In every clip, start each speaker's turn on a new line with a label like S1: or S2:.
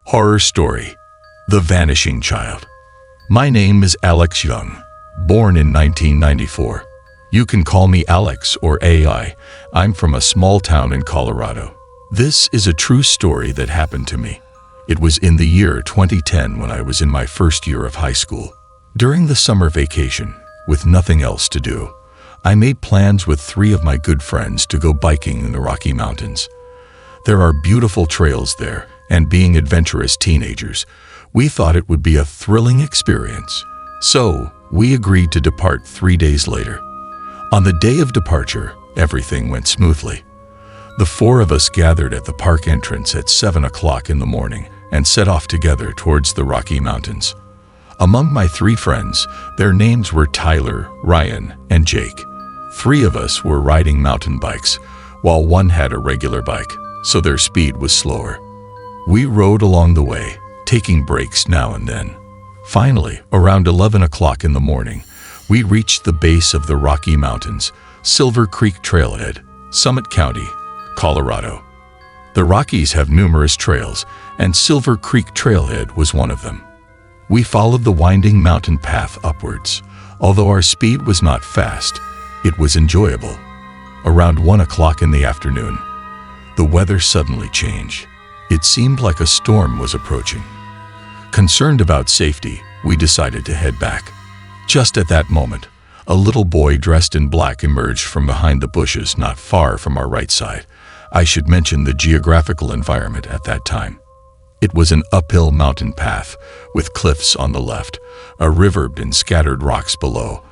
S1: Horror story: The Vanishing Child. My name is Alex Young, born in 1994. You can call me Alex or AI. I'm from a small town in Colorado. This is a true story that happened to me. It was in the year 2010 when I was in my first year of high school. During the summer vacation, with nothing else to do, I made plans with 3 of my good friends to go biking in the Rocky Mountains. There are beautiful trails there, and being adventurous teenagers, we thought it would be a thrilling experience. So, we agreed to depart 3 days later. On the day of departure, everything went smoothly. The 4 of us gathered at the park entrance at 7 o'clock in the morning and set off together towards the Rocky Mountains. Among my 3 friends, their names were Tyler, Ryan, and Jake. 3 of us were riding mountain bikes, while 1 had a regular bike, so their speed was slower. We rode along the way, taking breaks now and then. Finally, around 11 o'clock in the morning, we reached the base of the Rocky Mountains, Silver Creek Trailhead, Summit County, Colorado. The Rockies have numerous trails, and Silver Creek Trailhead was one of them. We followed the winding mountain path upwards. Although our speed was not fast, it was enjoyable. Around 1 o'clock in the afternoon, the weather suddenly changed. It seemed like a storm was approaching. Concerned about safety, we decided to head back. Just at that moment, a little boy dressed in black emerged from behind the bushes not far from our right side. I should mention the geographical environment at that time. It was an uphill mountain path with cliffs on the left, a river and scattered rocks below,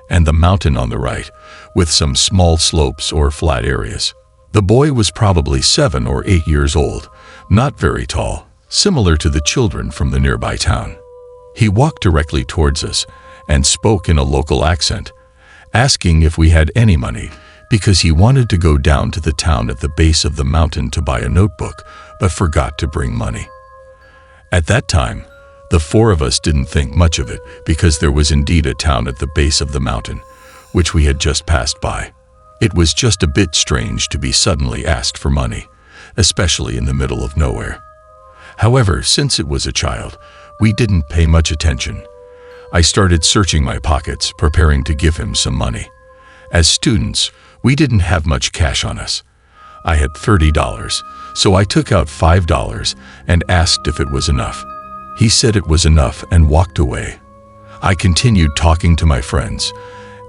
S1: and the mountain on the right, with some small slopes or flat areas. The boy was probably 7 or 8 years old, not very tall, similar to the children from the nearby town. He walked directly towards us and spoke in a local accent, asking if we had any money, because he wanted to go down to the town at the base of the mountain to buy a notebook, but forgot to bring money. At that time, the 4 of us didn't think much of it because there was indeed a town at the base of the mountain, which we had just passed by. It was just a bit strange to be suddenly asked for money, especially in the middle of nowhere. However, since it was a child, we didn't pay much attention. I started searching my pockets, preparing to give him some money. As students, we didn't have much cash on us. I had $30, so I took out $5 and asked if it was enough. He said it was enough and walked away. I continued talking to my friends,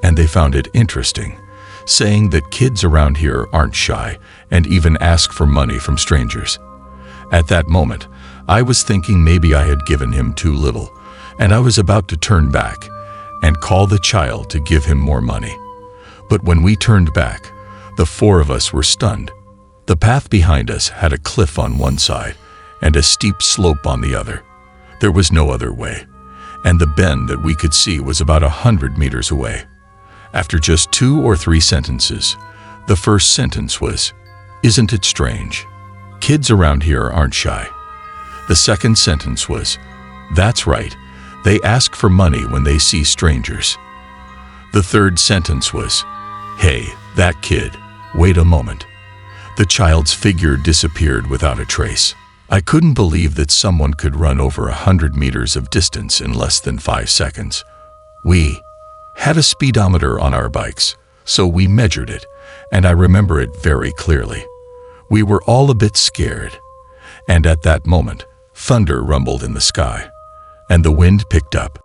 S1: and they found it interesting, saying that kids around here aren't shy and even ask for money from strangers. At that moment, I was thinking maybe I had given him too little, and I was about to turn back and call the child to give him more money. But when we turned back, the 4 of us were stunned. The path behind us had a cliff on one side and a steep slope on the other. There was no other way, and the bend that we could see was about 100 meters away. After just 2 or 3 sentences, the first sentence was, "Isn't it strange? Kids around here aren't shy." The second sentence was, "That's right, they ask for money when they see strangers." The third sentence was, "Hey, that kid, wait a moment." The child's figure disappeared without a trace. I couldn't believe that someone could run over 100 meters of distance in less than 5 seconds. We had a speedometer on our bikes, so we measured it, and I remember it very clearly. We were all a bit scared, and at that moment, thunder rumbled in the sky, and the wind picked up.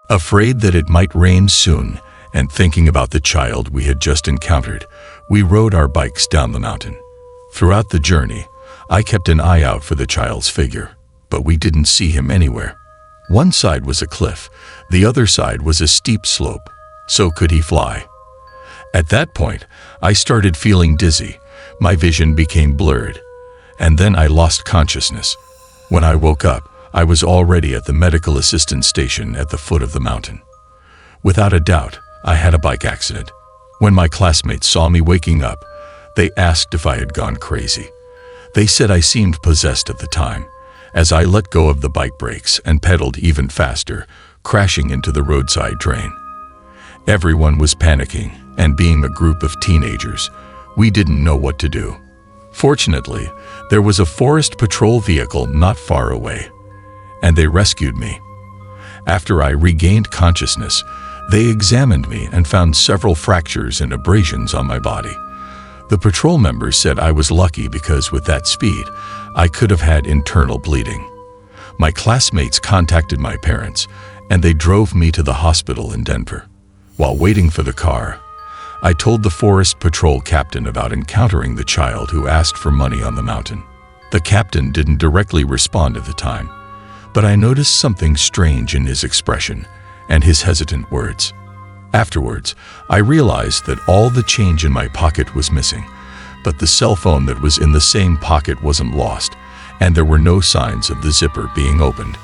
S1: Afraid that it might rain soon, and thinking about the child we had just encountered, we rode our bikes down the mountain. Throughout the journey, I kept an eye out for the child's figure, but we didn't see him anywhere. One side was a cliff, the other side was a steep slope, so could he fly? At that point, I started feeling dizzy, my vision became blurred, and then I lost consciousness. When I woke up, I was already at the medical assistance station at the foot of the mountain. Without a doubt, I had a bike accident. When my classmates saw me waking up, they asked if I had gone crazy. They said I seemed possessed at the time, as I let go of the bike brakes and pedaled even faster, crashing into the roadside drain. Everyone was panicking, and being a group of teenagers, we didn't know what to do. Fortunately, There was a forest patrol vehicle not far away, and they rescued me. After I regained consciousness, they examined me and found several fractures and abrasions on my body. The patrol members said I was lucky because with that speed, I could have had internal bleeding. My classmates contacted my parents, and they drove me to the hospital in Denver. While waiting for the car, I told the forest patrol captain about encountering the child who asked for money on the mountain. The captain didn't directly respond at the time, but I noticed something strange in his expression and his hesitant words. Afterwards, I realized that all the change in my pocket was missing, but the cell phone that was in the same pocket wasn't lost, and there were no signs of the zipper being opened.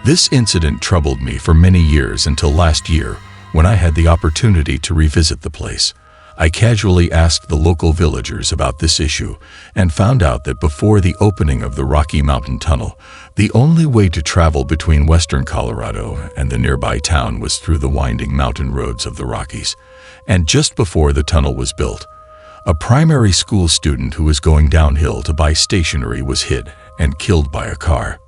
S1: This incident troubled me for many years until last year, when I had the opportunity to revisit the place. I casually asked the local villagers about this issue and found out that before the opening of the Rocky Mountain Tunnel, the only way to travel between western Colorado and the nearby town was through the winding mountain roads of the Rockies. And just before the tunnel was built, a primary school student who was going downhill to buy stationery was hit and killed by a car.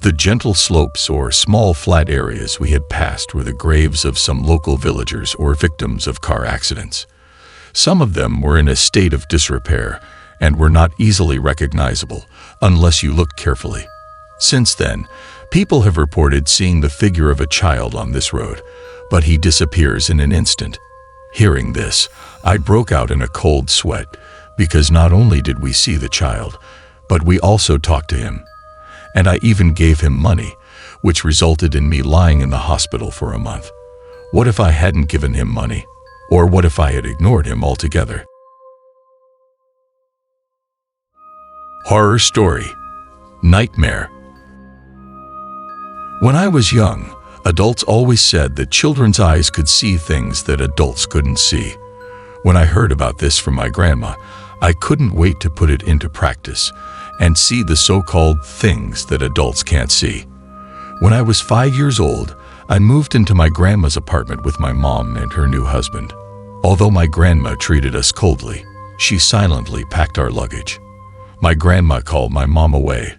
S1: The gentle slopes or small flat areas we had passed were the graves of some local villagers or victims of car accidents. Some of them were in a state of disrepair and were not easily recognizable unless you looked carefully. Since then, people have reported seeing the figure of a child on this road, but he disappears in an instant. Hearing this, I broke out in a cold sweat because not only did we see the child, but we also talked to him. And I even gave him money, which resulted in me lying in the hospital for a month. What if I hadn't given him money? Or what if I had ignored him altogether? Horror story. Nightmare. When I was young, adults always said that children's eyes could see things that adults couldn't see. When I heard about this from my grandma, I couldn't wait to put it into practice and see the so-called things that adults can't see. When I was 5 years old, I moved into my grandma's apartment with my mom and her new husband. Although my grandma treated us coldly, she silently packed our luggage. My grandma called my mom away,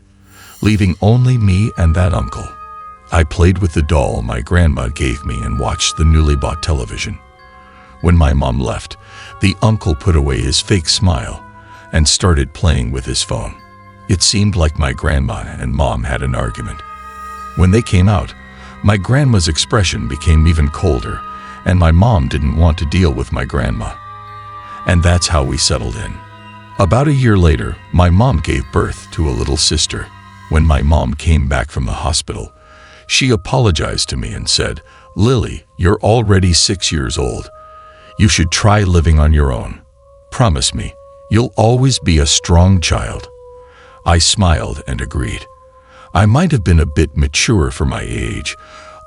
S1: leaving only me and that uncle. I played with the doll my grandma gave me and watched the newly bought television. When my mom left, the uncle put away his fake smile and started playing with his phone. It seemed like my grandma and mom had an argument. When they came out, my grandma's expression became even colder, and my mom didn't want to deal with my grandma. And that's how we settled in. About a year later, my mom gave birth to a little sister. When my mom came back from the hospital, she apologized to me and said, "Lily, you're already 6 years old. You should try living on your own. Promise me, you'll always be a strong child." I smiled and agreed. I might have been a bit mature for my age,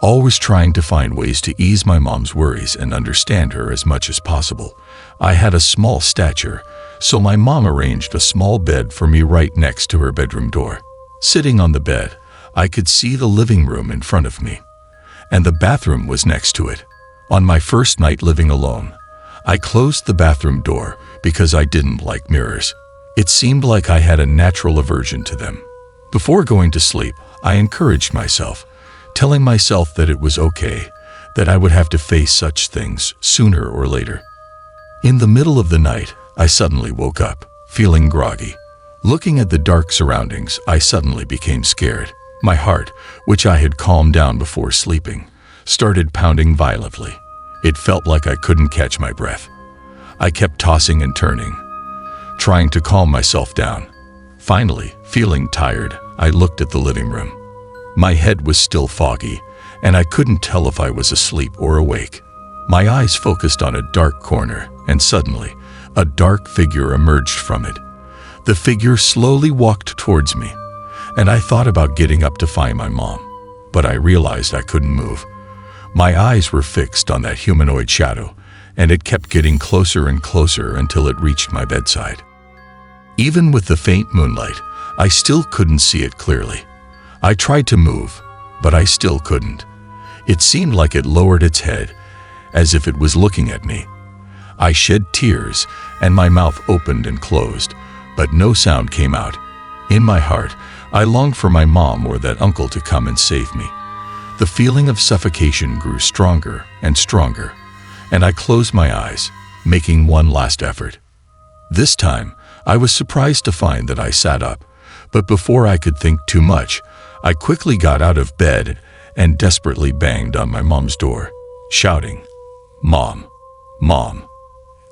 S1: always trying to find ways to ease my mom's worries and understand her as much as possible. I had a small stature, so my mom arranged a small bed for me right next to her bedroom door. Sitting on the bed, I could see the living room in front of me, and the bathroom was next to it. On my first night living alone, I closed the bathroom door because I didn't like mirrors. It seemed like I had a natural aversion to them. Before going to sleep, I encouraged myself, telling myself that it was okay, that I would have to face such things sooner or later. In the middle of the night, I suddenly woke up, feeling groggy. Looking at the dark surroundings, I suddenly became scared. My heart, which I had calmed down before sleeping, started pounding violently. It felt like I couldn't catch my breath. I kept tossing and turning, trying to calm myself down. Finally, feeling tired, I looked at the living room. My head was still foggy, and I couldn't tell if I was asleep or awake. My eyes focused on a dark corner, and suddenly, a dark figure emerged from it. The figure slowly walked towards me, and I thought about getting up to find my mom, but I realized I couldn't move. My eyes were fixed on that humanoid shadow, and it kept getting closer and closer until it reached my bedside. Even with the faint moonlight, I still couldn't see it clearly. I tried to move, but I still couldn't. It seemed like it lowered its head, as if it was looking at me. I shed tears, and my mouth opened and closed, but no sound came out. In my heart, I longed for my mom or that uncle to come and save me. The feeling of suffocation grew stronger and stronger, and I closed my eyes, making one last effort. This time, I was surprised to find that I sat up, but before I could think too much, I quickly got out of bed and desperately banged on my mom's door, shouting, "Mom, Mom,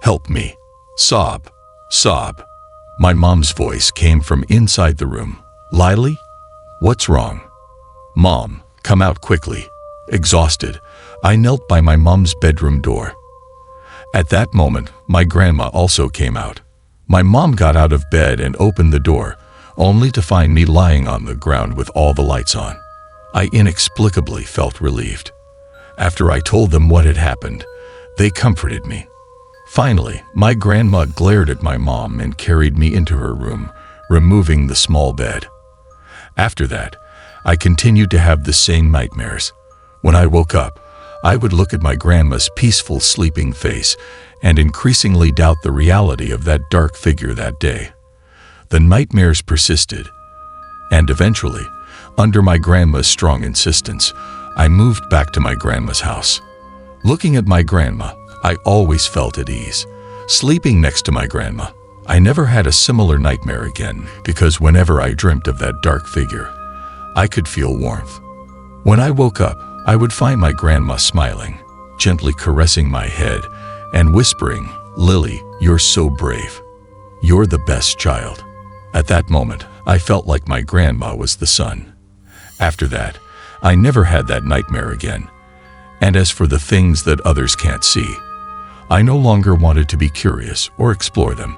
S1: help me." Sob, sob. My mom's voice came from inside the room. "Lily, what's wrong?" "Mom, come out quickly." Exhausted, I knelt by my mom's bedroom door. At that moment, my grandma also came out. My mom got out of bed and opened the door, only to find me lying on the ground with all the lights on. I inexplicably felt relieved. After I told them what had happened, they comforted me. Finally, my grandma glared at my mom and carried me into her room, removing the small bed. After that, I continued to have the same nightmares. When I woke up, I would look at my grandma's peaceful sleeping face and increasingly doubt the reality of that dark figure that day. The nightmares persisted, and eventually, under my grandma's strong insistence, I moved back to my grandma's house. Looking at my grandma, I always felt at ease. Sleeping next to my grandma, I never had a similar nightmare again because whenever I dreamt of that dark figure, I could feel warmth. When I woke up, I would find my grandma smiling, gently caressing my head and whispering, "Lily, you're so brave. You're the best child." At that moment, I felt like my grandma was the sun. After that, I never had that nightmare again. And as for the things that others can't see, I no longer wanted to be curious or explore them.